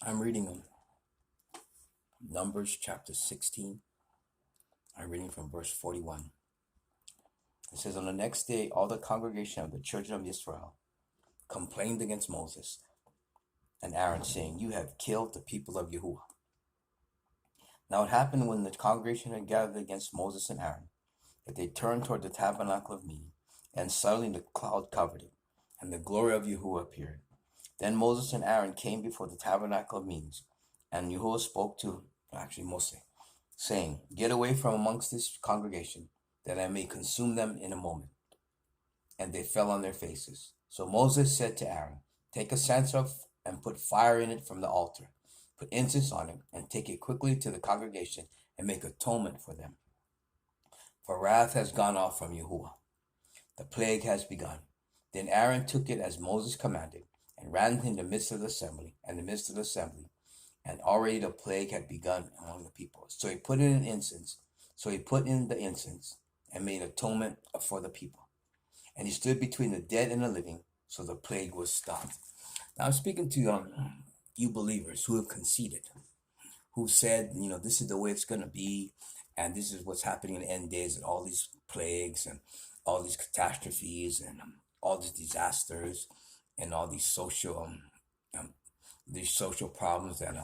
I'm reading Numbers chapter 16. I'm reading from verse 41. It says, on the next day, all the congregation of the children of Israel complained against Moses and Aaron, saying, you have killed the people of Yahuwah. Now it happened when the congregation had gathered against Moses and Aaron, that they turned toward the tabernacle of meeting, and suddenly the cloud covered it, and the glory of Yahuwah appeared. Then Moses and Aaron came before the tabernacle of meetings, and Yahuwah spoke to, Moses, saying, get away from amongst this congregation, that I may consume them in a moment. And they fell on their faces. So Moses said to Aaron, take a censer and put fire in it from the altar. Put incense on it, and take it quickly to the congregation, and make atonement for them. For wrath has gone off from Yahuwah. The plague has begun. Then Aaron took it as Moses commanded, and ran in the midst of the assembly, and already the plague had begun among the people. So he put in the incense, and made atonement for the people. And he stood between the dead and the living, so the plague was stopped. Now I'm speaking to you believers who have conceded, who said, this is the way it's going to be, and this is what's happening in the end days, and all these plagues and all these catastrophes and all these disasters and all these social problems that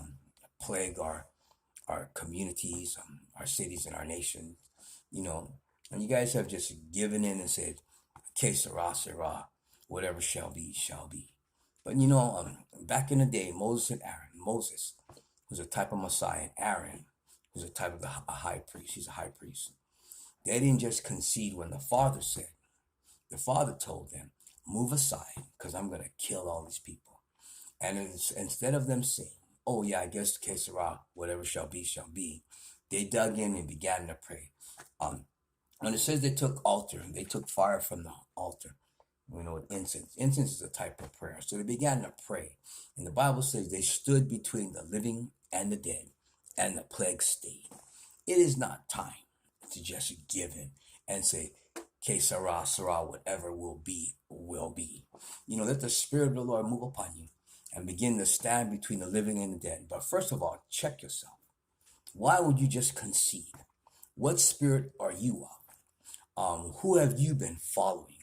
plague our communities, our cities, and our nation. And you guys have just given in and said, "Que sera, sera, whatever shall be, shall be." But back in the day, Moses and Aaron, Moses was a type of Messiah, and Aaron was a type of a high priest. He's a high priest. They didn't just concede when the Father said. The Father told them, move aside, because I'm going to kill all these people. And instead of them saying, oh yeah, I guess que sera, whatever shall be, they dug in and began to pray. When it says they took fire from the altar, with incense. Incense is a type of prayer. So they began to pray. And the Bible says they stood between the living and the dead, and the plague stayed. It is not time to just give in and say, que sera, sera, whatever will be, will be. Let the Spirit of the Lord move upon you and begin to stand between the living and the dead. But first of all, check yourself. Why would you just concede? What spirit are you of? Who have you been following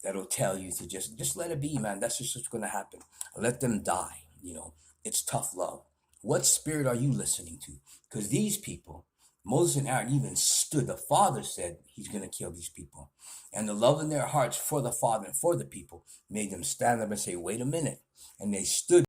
that'll tell you to just let it be, man? That's just what's going to happen. Let them die. It's tough love. What spirit are you listening to? Because these people, Moses and Aaron even stood. The Father said he's going to kill these people. And the love in their hearts for the Father and for the people made them stand up and say, wait a minute. And they stood